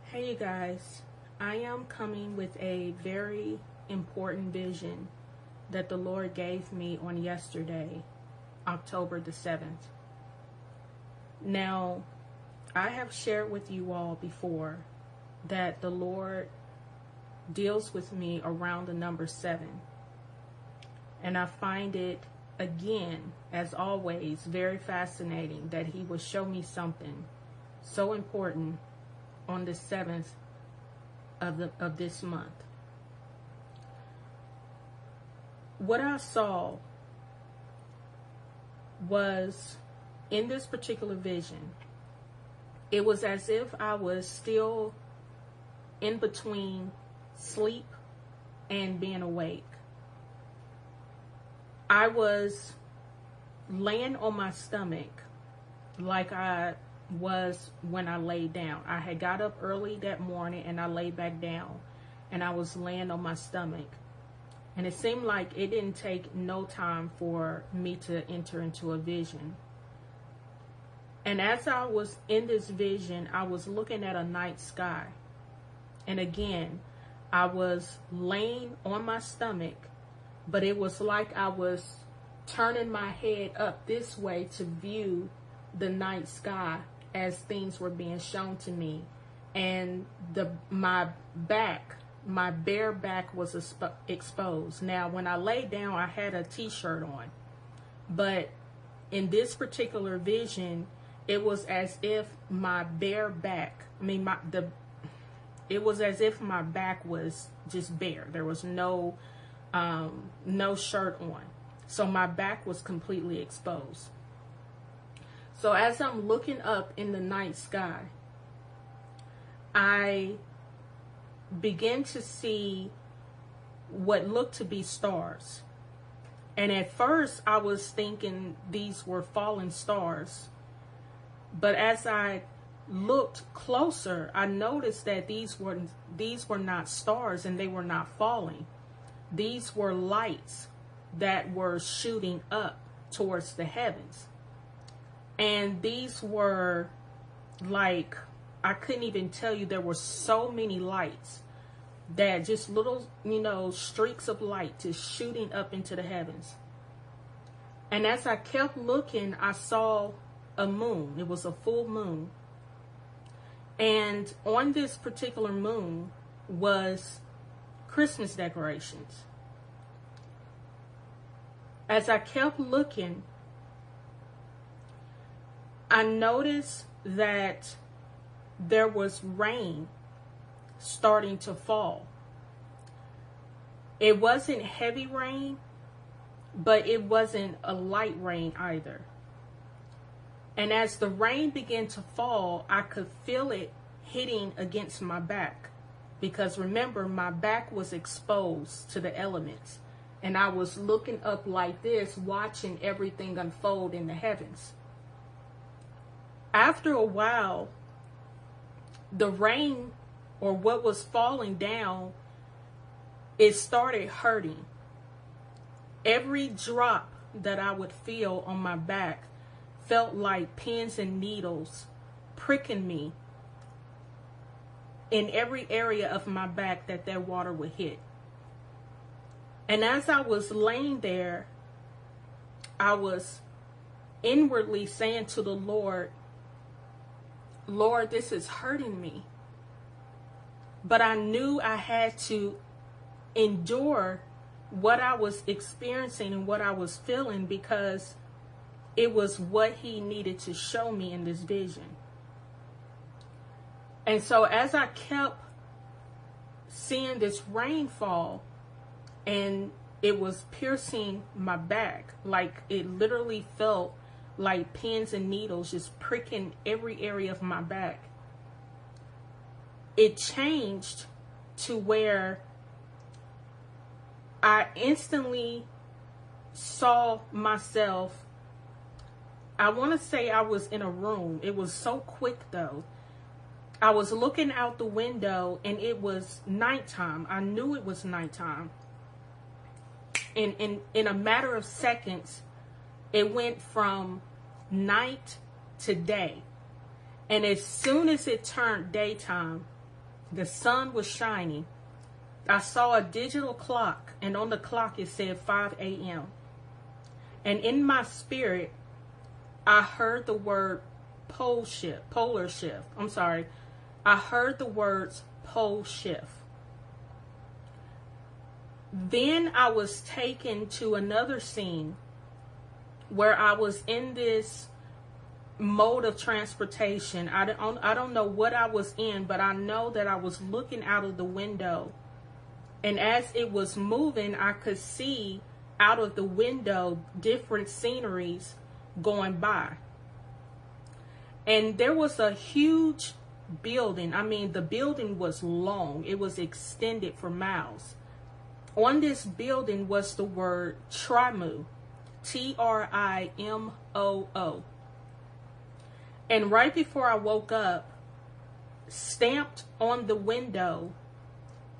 Hey you guys, I am coming with a very important vision that the Lord gave me on yesterday, October the 7th. Now, I have shared with you all before that the Lord deals with me around the number 7. And I find it, again, as always, very fascinating that He will show me something so important on the 7th of this month. What I saw was, in this particular vision, it was as if I was still in between sleep and being awake. I was laying on my stomach like I was when I laid down. I had got up early that morning and I laid back down and I was laying on my stomach. And it seemed like it didn't take no time for me to enter into a vision. And as I was in this vision, I was looking at a night sky. And again, I was laying on my stomach, but it was like I was turning my head up this way to view the night sky as things were being shown to me. And my bare back was exposed. Now, when I laid down, I had a t-shirt on. But in this particular vision, it was as if my bare back, it was as if my back was just bare. There was no shirt on. So my back was completely exposed. So as I'm looking up in the night sky, I begin to see what looked to be stars. And at first I was thinking these were falling stars. But as I looked closer, I noticed that these were not stars and they were not falling. These were lights that were shooting up towards the heavens. And these were like, I couldn't even tell you, there were so many lights that just little, streaks of light just shooting up into the heavens. And as I kept looking, I saw a moon. It was a full moon. And on this particular moon was Christmas decorations. As I kept looking, I noticed that there was rain starting to fall. It wasn't heavy rain, but it wasn't a light rain either. And as the rain began to fall, I could feel it hitting against my back. Because remember, my back was exposed to the elements. And I was looking up like this, watching everything unfold in the heavens. After a while, the rain, or what was falling down, it started hurting. Every drop that I would feel on my back felt like pins and needles pricking me in every area of my back that water would hit. And as I was laying there, I was inwardly saying to the Lord, Lord, this is hurting me. But I knew I had to endure what I was experiencing and what I was feeling, because it was what He needed to show me in this vision. And so as I kept seeing this rainfall, and it was piercing my back, like it literally felt like pins and needles just pricking every area of my back. It changed to where I instantly saw myself. I want to say I was in a room. It was so quick though. I was looking out the window and it was nighttime. I knew it was nighttime. In a matter of seconds, it went from night to day. And as soon as it turned daytime, The sun was shining. I saw a digital clock, and on the clock it said 5 a.m. And in my spirit, I heard the word polar shift. I'm sorry. I heard the words pole shift. Then I was taken to another scene where I was in this mode of transportation. I don't know what I was in, but I know that I was looking out of the window. And as it was moving, I could see out of the window different sceneries going by. And there was a huge building. I mean, the building was long. It was extended for miles. On this building was the word Trimoo, Trimoo. And right before I woke up, stamped on the window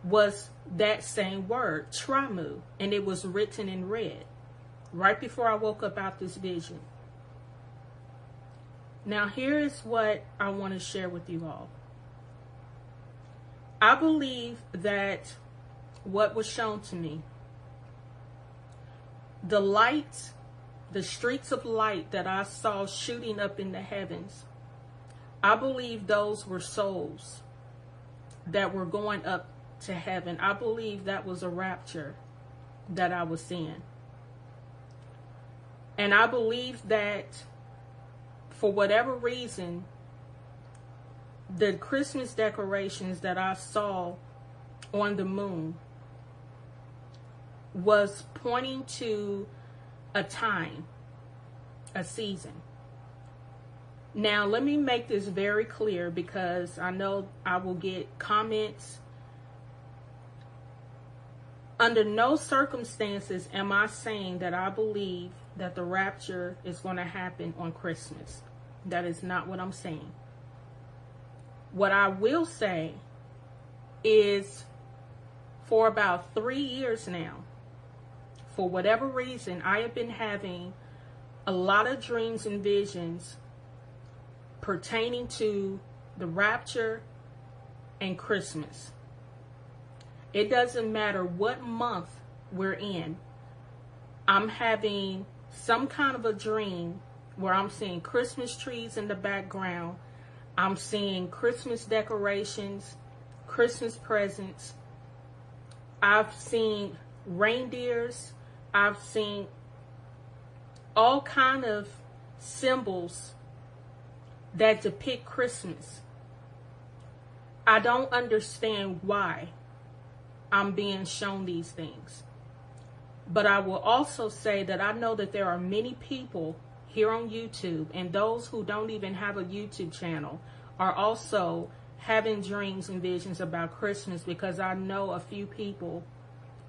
was that same word, Trimoo, and it was written in red right before I woke up out this vision. Now, here is what I want to share with you all. I believe that what was shown to me, the lights, the streaks of light that I saw shooting up in the heavens, I believe those were souls that were going up to heaven. I believe that was a rapture that I was seeing. And I believe that for whatever reason, the Christmas decorations that I saw on the moon was pointing to a time, a season. Now, let me make this very clear, because I know I will get comments. Under no circumstances am I saying that I believe that the rapture is going to happen on Christmas. That is not what I'm saying. What I will say is, for about 3 years now, for whatever reason, I have been having a lot of dreams and visions pertaining to the rapture and Christmas. It doesn't matter what month we're in. I'm having some kind of a dream where I'm seeing Christmas trees in the background. I'm seeing Christmas decorations, Christmas presents. I've seen reindeers. I've seen all kind of symbols that depict Christmas. I don't understand why I'm being shown these things. But I will also say that I know that there are many people here on YouTube, and those who don't even have a YouTube channel are also having dreams and visions about Christmas, because I know a few people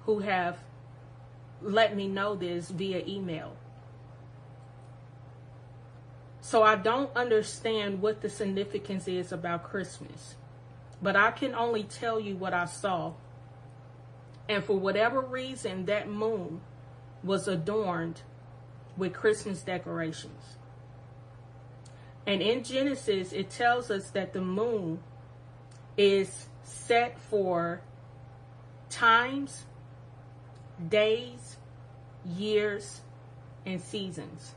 who have let me know this via email. So I don't understand what the significance is about Christmas, but I can only tell you what I saw. And for whatever reason, that moon was adorned with Christmas decorations. And in Genesis, it tells us that the moon is set for times, days, years, and seasons.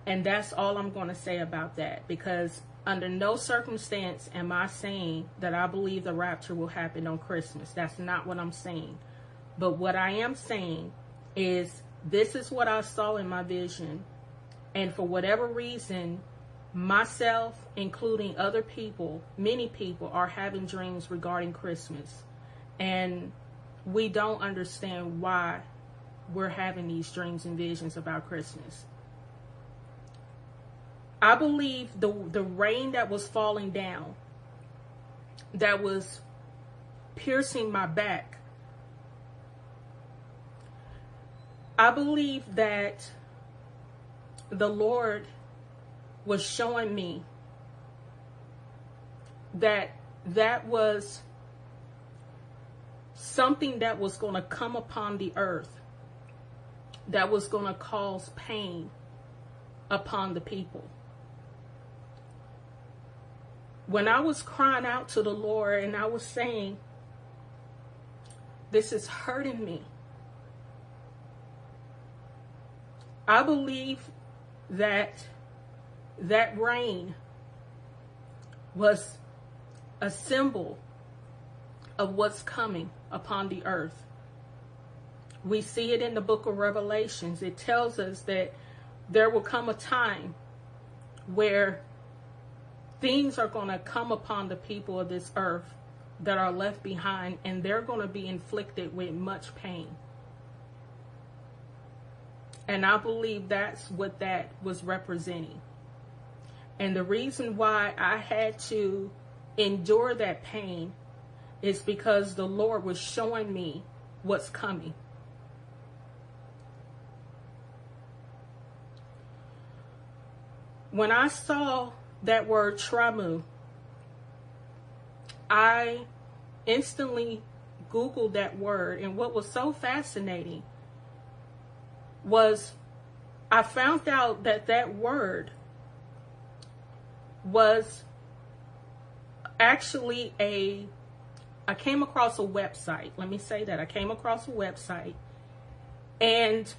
And that's all I'm going to say about that, because under no circumstance am I saying that I believe the rapture will happen on Christmas. That's not what I'm saying. But what I am saying is, this is what I saw in my vision. And for whatever reason, myself, including other people, many people are having dreams regarding Christmas. And we don't understand why we're having these dreams and visions about Christmas. I believe the rain that was falling down, that was piercing my back, I believe that the Lord was showing me that that was something that was going to come upon the earth, that was going to cause pain upon the people. when I was crying out to the Lord and I was saying, this is hurting me, I believe that that rain was a symbol of what's coming upon the earth. We see it in the book of Revelations. It tells us that there will come a time where things are going to come upon the people of this earth that are left behind, and they're going to be inflicted with much pain. And I believe that's what that was representing. And the reason why I had to endure that pain is because the Lord was showing me what's coming. When I saw that word Tramu, I instantly Googled that word. And what was so fascinating was I found out that that word was actually I came across a website. Let me say that. I came across a website, and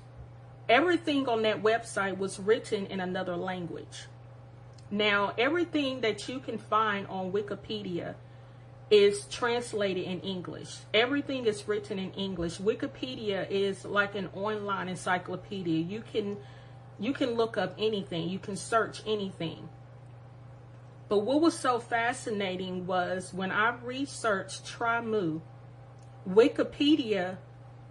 everything on that website was written in another language. Now, everything that you can find on Wikipedia is translated in English. Everything is written in English. Wikipedia is like an online encyclopedia. You can look up anything. You can search anything. But what was so fascinating was when I researched Tramu, Wikipedia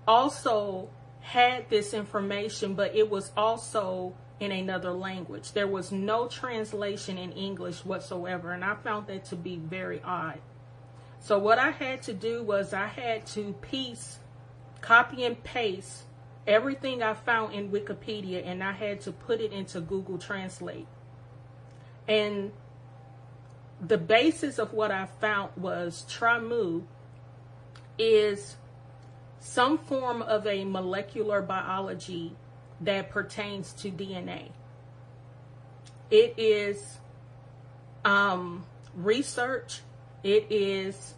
also had this information, but it was also in another language. There was no translation in English whatsoever, and I found that to be very odd. So what I had to do was I had to copy and paste everything I found in Wikipedia, and I had to put it into Google Translate. And the basis of what I found was Tramu is some form of a molecular biology that pertains to DNA. It is research. It is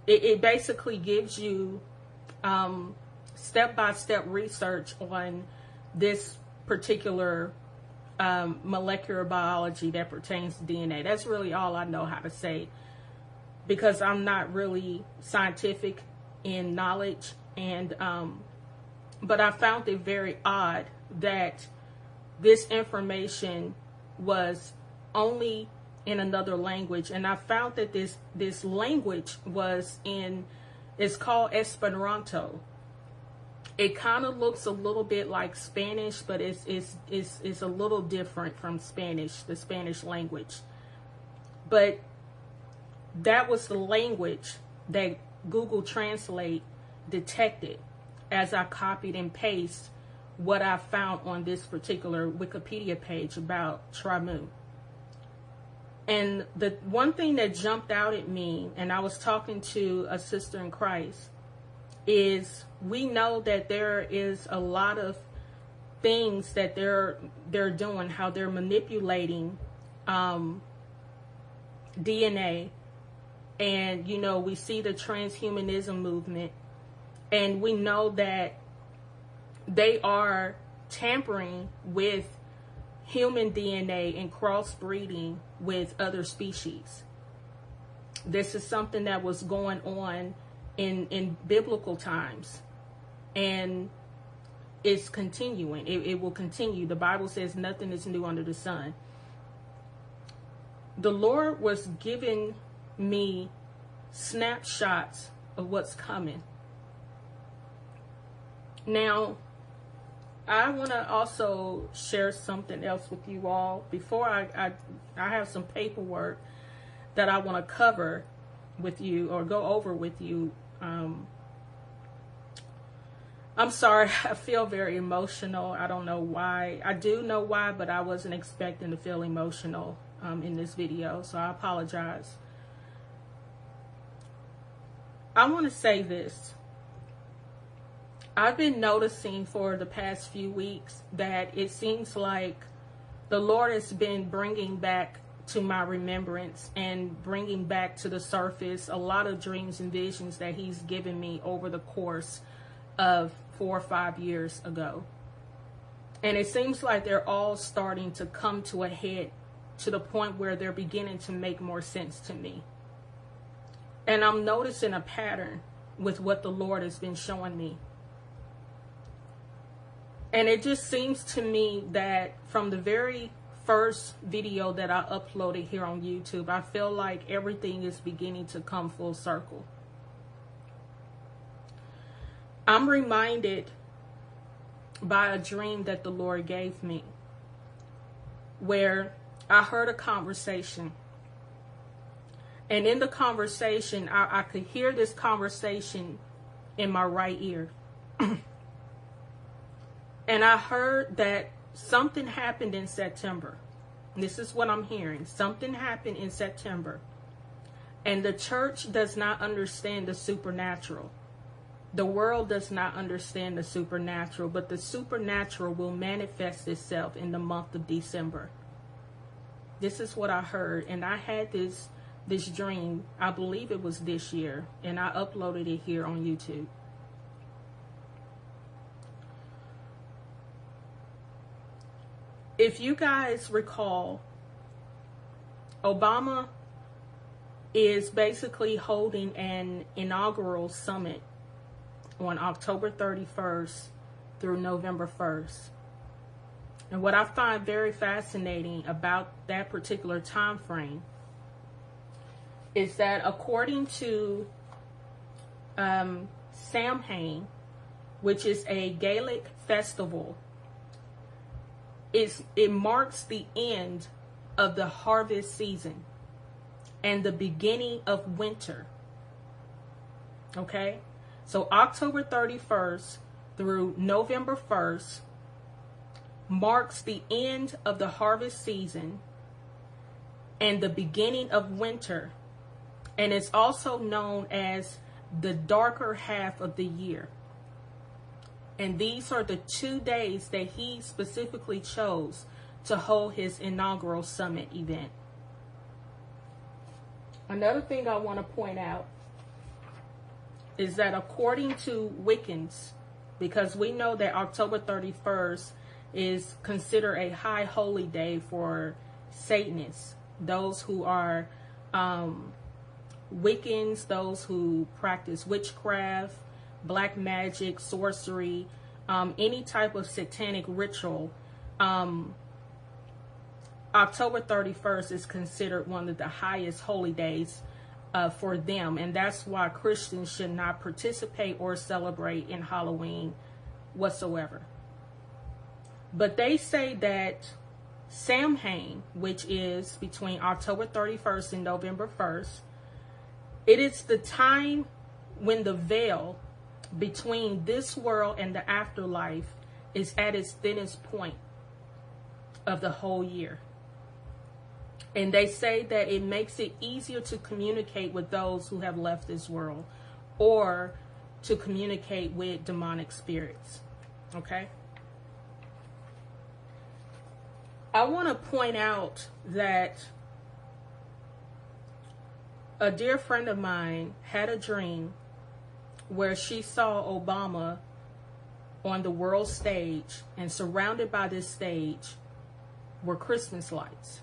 it basically gives you step-by-step research on this particular molecular biology that pertains to DNA. That's really all I know how to say, because I'm not really scientific in knowledge, and but I found it very odd that this information was only in another language. And I found that this language it's called Esperanto. It kind of looks a little bit like Spanish, but it's a little different from Spanish, the Spanish language. But that was the language that Google Translate detected as I copied and pasted what I found on this particular Wikipedia page about Tramu. And the one thing that jumped out at me, and I was talking to a sister in Christ, is we know that there is a lot of things that they're doing, how they're manipulating DNA. And, you know, we see the transhumanism movement, and we know that they are tampering with human DNA and crossbreeding with other species. This is something that was going on in biblical times, and it's continuing. It will continue. The Bible says nothing is new under the sun. The Lord was giving me snapshots of what's coming. Now, I want to also share something else with you all. Before I have some paperwork that I want to cover with you or go over with you. I'm sorry, I feel very emotional. I don't know why. I do know why, but I wasn't expecting to feel emotional in this video, so I apologize. I want to say this. I've been noticing for the past few weeks that it seems like the Lord has been bringing back to my remembrance and bringing back to the surface a lot of dreams and visions that he's given me over the course of 4 or 5 years ago. And it seems like they're all starting to come to a head, to the point where they're beginning to make more sense to me. And I'm noticing a pattern with what the Lord has been showing me. And it just seems to me that from the very first video that I uploaded here on YouTube, I feel like everything is beginning to come full circle. I'm reminded by a dream that the Lord gave me, where I heard a conversation. And in the conversation, I could hear this conversation in my right ear. And I heard that something happened in September. This is what I'm hearing. Something happened in September. And the church does not understand the supernatural. The world does not understand the supernatural, but the supernatural will manifest itself in the month of December. This is what I heard. And I had this dream, I believe it was this year, and I uploaded it here on YouTube. If you guys recall, Obama is basically holding an inaugural summit on October 31st through November 1st. And what I find very fascinating about that particular time frame is that according to Samhain, which is a Gaelic festival, it marks the end of the harvest season and the beginning of winter. Okay? So October 31st through November 1st marks the end of the harvest season and the beginning of winter. And it's also known as the darker half of the year. And these are the 2 days that he specifically chose to hold his inaugural summit event. Another thing I want to point out is that according to Wiccans, because we know that October 31st is considered a high holy day for Satanists, those who are Wiccans, those who practice witchcraft, black magic, sorcery, any type of satanic ritual. October 31st is considered one of the highest holy days for them, and that's why Christians should not participate or celebrate in Halloween whatsoever. But they say that Samhain, which is between October 31st and November 1st, it is the time when the veil between this world and the afterlife is at its thinnest point of the whole year. And they say that it makes it easier to communicate with those who have left this world, or to communicate with demonic spirits. Okay? I want to point out that a dear friend of mine had a dream where she saw Obama on the world stage, and surrounded by this stage were Christmas lights.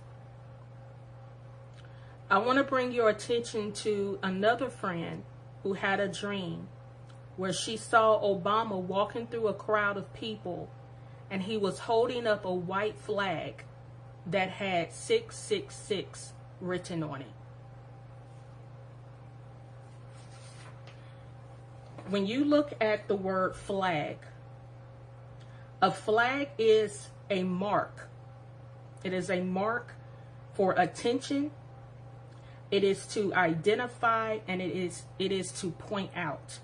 I want to bring your attention to another friend who had a dream where she saw Obama walking through a crowd of people, and he was holding up a white flag that had 666 written on it. When you look at the word flag, a flag is a mark. It is a mark for attention. It is to identify, and it is to point out.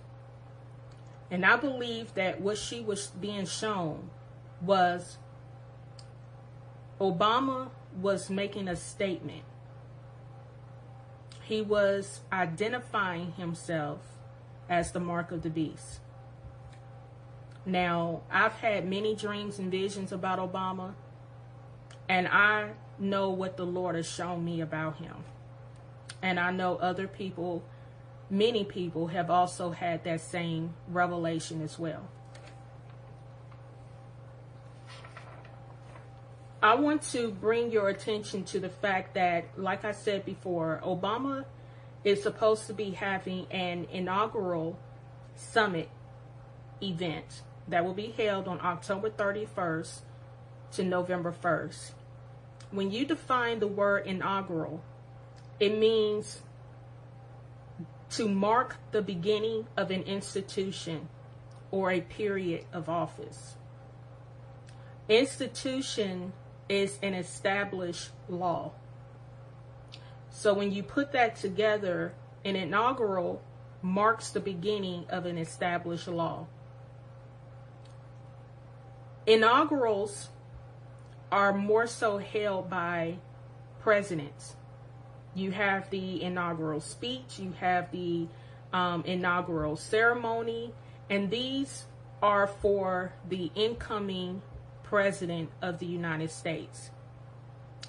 And I believe that what she was being shown was Obama was making a statement. He was identifying himself as the mark of the beast. Now, I've had many dreams and visions about Obama, and I know what the Lord has shown me about him. And I know other people, many people have also had that same revelation as well. I want to bring your attention to the fact that, like I said before, Obama is supposed to be having an inaugural summit event that will be held on October 31st to November 1st. When you define the word inaugural, it means to mark the beginning of an institution or a period of office. Institution is an established law. So when you put that together, an inaugural marks the beginning of an established law. Inaugurals are more so held by presidents. You have the inaugural speech, you have the inaugural ceremony, and these are for the incoming President of the United States.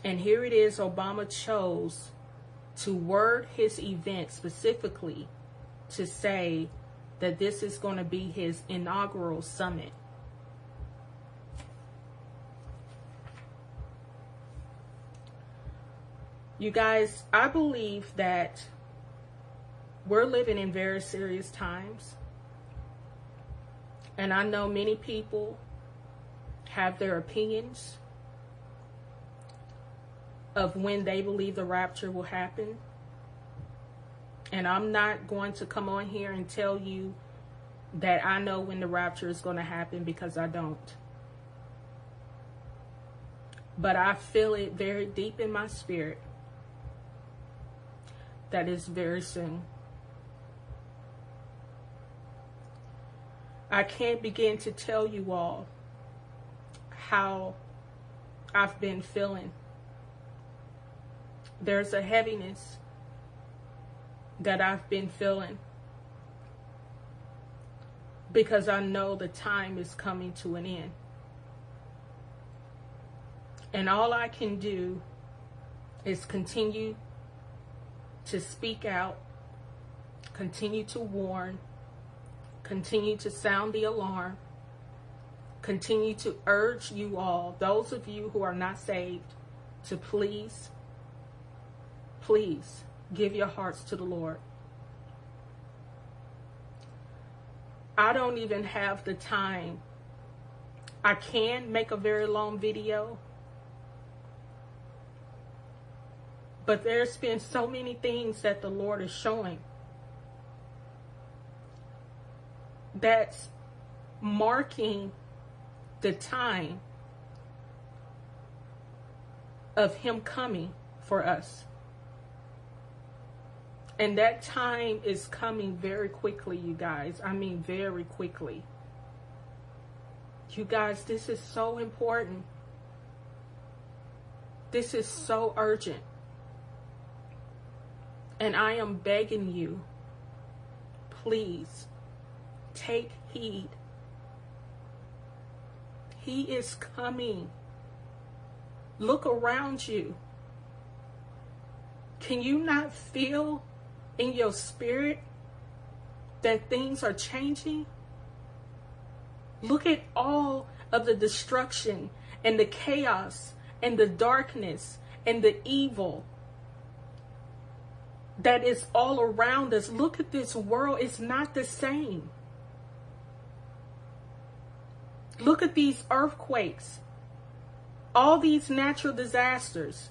And here it is, Obama chose to word his event specifically to say that this is going to be his inaugural summit. You guys, I believe that we're living in very serious times. And I know many people have their opinions of when they believe the rapture will happen. And I'm not going to come on here and tell you that I know when the rapture is going to happen, because I don't. But I feel it very deep in my spirit that is very soon. I can't begin to tell you all how I've been feeling. There's a heaviness that I've been feeling because I know the time is coming to an end. And all I can do is continue to speak out, continue to warn, continue to sound the alarm, continue to urge you all, those of you who are not saved, to please, please give your hearts to the Lord. I don't even have the time. I can make a very long video, but there's been so many things that the Lord is showing that's marking the time of him coming for us. And that time is coming very quickly, you guys. I mean, very quickly. You guys, this is so important. This is so urgent. And I am begging you, please take heed. He is coming. Look around you. Can you not feel in your spirit that things are changing? Look at all of the destruction and the chaos and the darkness and the evil that is all around us. Look at this world. It's not the same. Look at these earthquakes, all these natural disasters.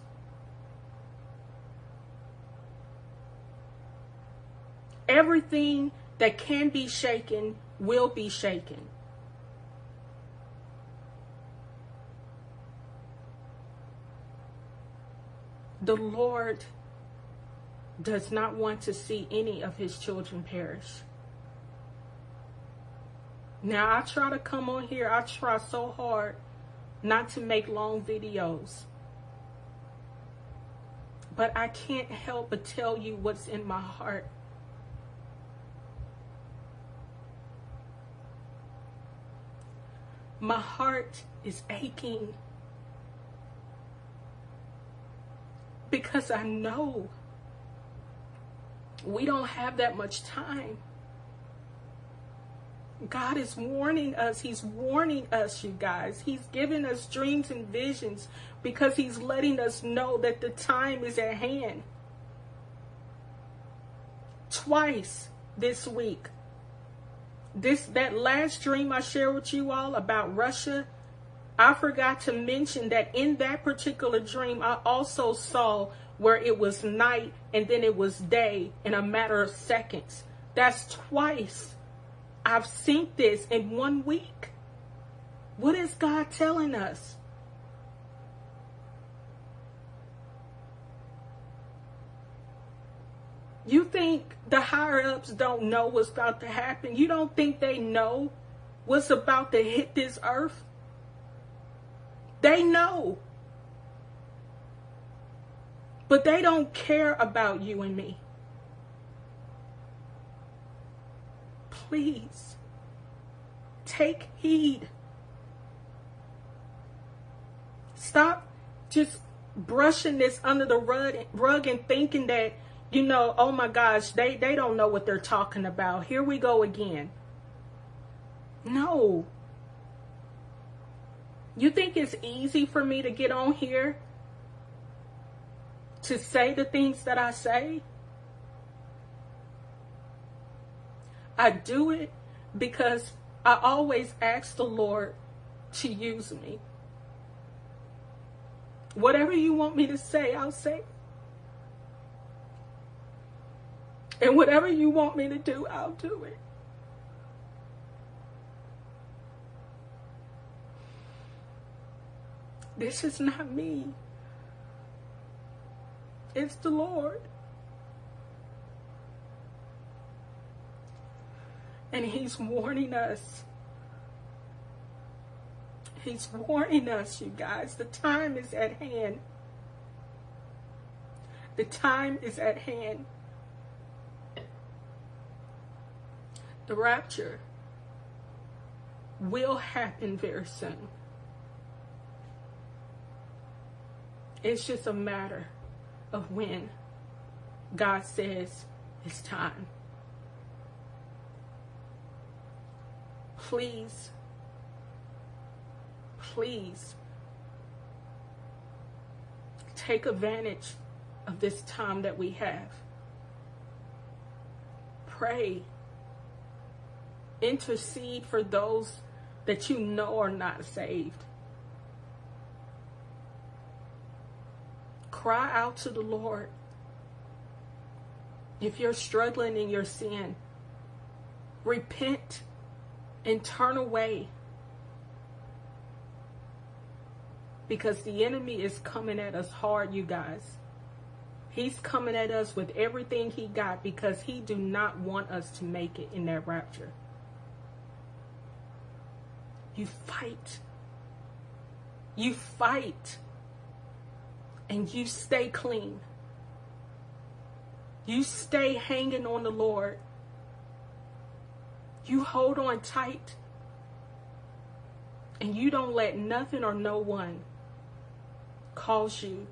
Everything that can be shaken will be shaken. The Lord does not want to see any of his children perish. Now, I try to come on here. I try so hard not to make long videos. But I can't help but tell you what's in my heart. My heart is aching. because I know we don't have that much time. God is warning us. He's warning us, you guys. He's giving us dreams and visions because he's letting us know that the time is at hand. Twice this week. That last dream I shared with you all about Russia, I forgot to mention that in that particular dream, I also saw where it was night and then it was day in a matter of seconds. That's twice I've seen this in 1 week. What is God telling us? You think the higher ups don't know what's about to happen? You don't think they know what's about to hit this earth? They know. But they don't care about you and me. Please, take heed. Stop just brushing this under the rug and thinking that, you know, oh my gosh, they don't know what they're talking about. Here we go again. No. You think it's easy for me to get on here to say the things that I say? I do it because I always ask the Lord to use me. Whatever you want me to say, I'll say. And whatever you want me to do, I'll do it. This is not me. It's the Lord. And he's warning us. He's warning us, you guys. The time is at hand. The time is at hand. The rapture will happen very soon. It's just a matter of when God says it's time. Please, please take advantage of this time that we have. Pray. Intercede for those that you know are not saved. Cry out to the Lord. If you're struggling in your sin, repent and turn away. Because the enemy is coming at us hard, you guys. He's coming at us with everything he got because he do not want us to make it in that rapture. You fight. You fight. And you stay clean. You stay hanging on the Lord. You hold on tight. And you don't let nothing or no one cause you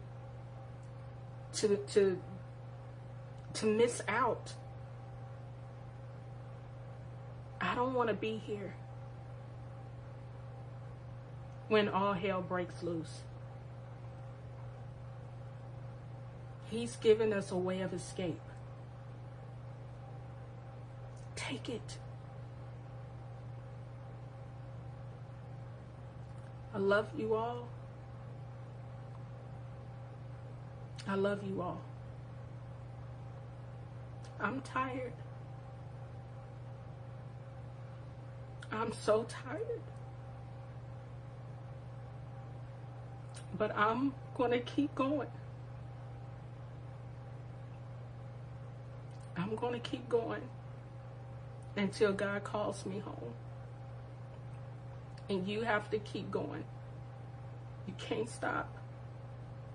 to miss out. I don't want to be here when all hell breaks loose. He's given us a way of escape. Take it. I love you all. I love you all. I'm tired. I'm so tired. But I'm going to keep going. I'm going to keep going until God calls me home. And you have to keep going. You can't stop.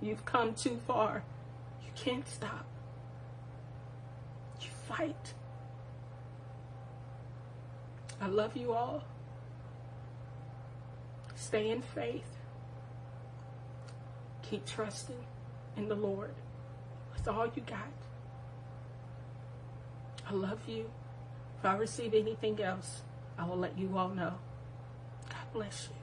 You've come too far. You can't stop. You fight. I love you all. Stay in faith. Keep trusting in the Lord. That's all you got. I love you. If I receive anything else, I will let you all know. God bless you.